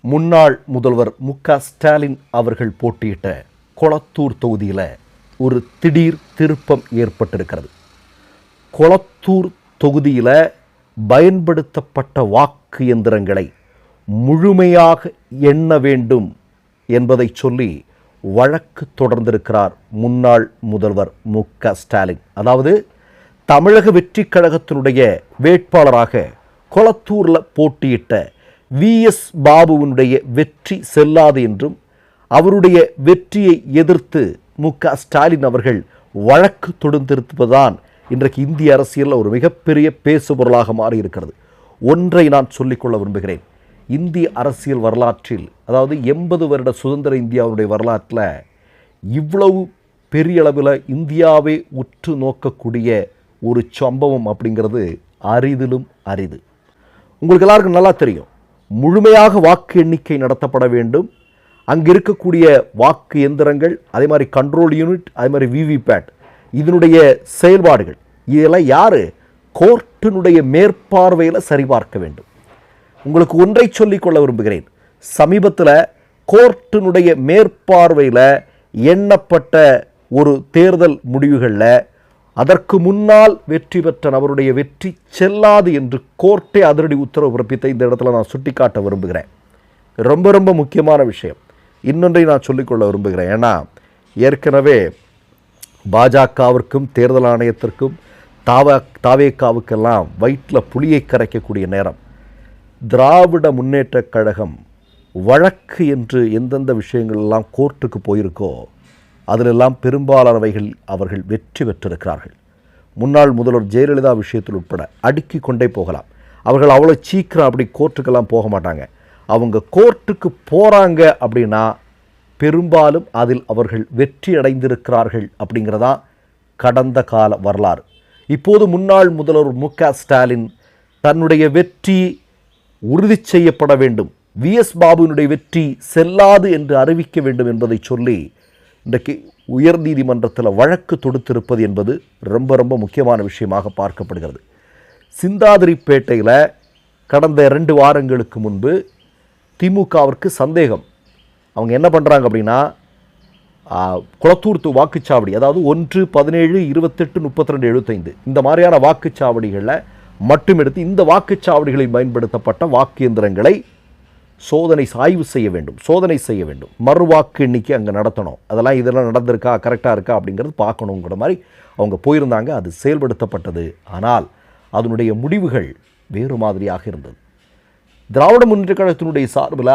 முன்னாள் முதல்வர் ஸ்டாலின் அவர்கள் போட்டியிட்ட கொளத்தூர் தொகுதியில் ஒரு திடீர் திருப்பம் ஏற்பட்டிருக்கிறது. கொளத்தூர் தொகுதியில் பயன்படுத்தப்பட்ட வாக்கு எந்திரங்களை முழுமையாக எண்ண வேண்டும் என்பதை சொல்லி வழக்கு தொடர்ந்திருக்கிறார் முன்னாள் முதல்வர் ஸ்டாலின். அதாவது தமிழக வெற்றிக் கழகத்தினுடைய வேட்பாளராக கொளத்தூரில் போட்டியிட்ட VS பாபுவினுடைய வெற்றி செல்லாது என்றும் அவருடைய வெற்றியை எதிர்த்து ஸ்டாலின் அவர்கள் வழக்கு தொடுத்திருப்பதுதான் இன்றைக்கு இந்திய அரசியலில் ஒரு மிகப்பெரிய பேசுபொருளாக மாறியிருக்கிறது. ஒன்றை நான் சொல்லிக்கொள்ள விரும்புகிறேன். இந்திய அரசியல் வரலாற்றில், அதாவது 80 வருட சுதந்திர இந்தியாவுடைய வரலாற்றில் இவ்வளவு பெரிய அளவில் இந்தியாவை உற்று நோக்கக்கூடிய ஒரு சம்பவம் அப்படிங்கிறது அரிதிலும் அரிது. உங்களுக்கு எல்லாருக்கும் நல்லா தெரியும், முழுமையாக வாக்கு எண்ணிக்கை நடத்தப்பட வேண்டும். அங்கே இருக்கக்கூடிய வாக்கு எந்திரங்கள், அதே மாதிரி கண்ட்ரோல் யூனிட், அதே மாதிரி விவிபேட், இதனுடைய செயல்பாடுகள் இதெல்லாம் யார்? கோர்ட்டினுடைய மேற்பார்வையில் சரிபார்க்க வேண்டும். உங்களுக்கு ஒன்றை சொல்லிக்கொள்ள விரும்புகிறேன். சமீபத்தில் கோர்ட்டினுடைய மேற்பார்வையில் எண்ணப்பட்ட ஒரு தேர்தல் முடிவுகளில் அதற்கு முன்னால் வெற்றி பெற்ற நபருடைய வெற்றி செல்லாது என்று கோர்ட்டே அதிரடி உத்தரவு பிறப்பித்த இந்த இடத்துல நான் சுட்டிக்காட்ட விரும்புகிறேன். ரொம்ப ரொம்ப முக்கியமான விஷயம். இன்னொன்றை நான் சொல்லிக்கொள்ள விரும்புகிறேன். ஏன்னா ஏற்கனவே பாஜகவிற்கும் தேர்தல் ஆணையத்திற்கும் தாவேக்காவுக்கெல்லாம் வயிற்றில் புளியை கரைக்கக்கூடிய நேரம். திராவிட முன்னேற்ற கழகம் வழக்கு என்று எந்தெந்த விஷயங்கள் எல்லாம் கோர்ட்டுக்கு போயிருக்கோ அதிலெல்லாம் பெரும்பாலானவைகள் அவர்கள் வெற்றி பெற்றிருக்கிறார்கள். முன்னாள் முதல்வர் ஜெயலலிதா விஷயத்தில் உட்பட அடுக்கி கொண்டே போகலாம். அவர்கள் அவ்வளோ சீக்கிரம் அப்படி கோர்ட்டுக்கெல்லாம் போக மாட்டாங்க. அவங்க கோர்ட்டுக்கு போகிறாங்க அப்படின்னா பெரும்பாலும் அதில் அவர்கள் வெற்றி அடைந்திருக்கிறார்கள் அப்படிங்கிறதா கடந்த கால வரலாறு. இப்போது முன்னாள் முதல்வர் ஸ்டாலின் தன்னுடைய வெற்றி உறுதி செய்யப்பட வேண்டும், VS பாபுவினுடைய வெற்றி செல்லாது என்று அறிவிக்க வேண்டும் என்பதை சொல்லி இன்றைக்கு உயர்நீதிமன்றத்தில் வழக்கு தொடுத்திருப்பது என்பது ரொம்ப ரொம்ப முக்கியமான விஷயமாக பார்க்கப்படுகிறது. சிந்தாதிரிப்பேட்டையில் கடந்த 2 வாரங்களுக்கு முன்பு திமுகவிற்கு சந்தேகம். அவங்க என்ன பண்ணுறாங்க அப்படின்னா, கொளத்தூர் வாக்குச்சாவடி, அதாவது 1, 17, 28, 32, 75 இந்த மாதிரியான வாக்குச்சாவடிகளில் மட்டும் எடுத்து இந்த வாக்குச்சாவடிகளில் பயன்படுத்தப்பட்ட வாக்கு எந்திரங்களை ஆய்வு செய்ய வேண்டும். மறுவாக்கு எண்ணிக்கை அங்கே நடத்தணும். இதெல்லாம் நடந்திருக்கா, கரெக்டாக இருக்கா அப்படிங்கிறது பார்க்கணுங்கிற மாதிரி அவங்க போயிருந்தாங்க. அது செயல்படுத்தப்பட்டது. ஆனால் அதனுடைய முடிவுகள் வேறு மாதிரியாக இருந்தது. திராவிட முன்னேற்ற கழகத்தினுடைய சார்பில்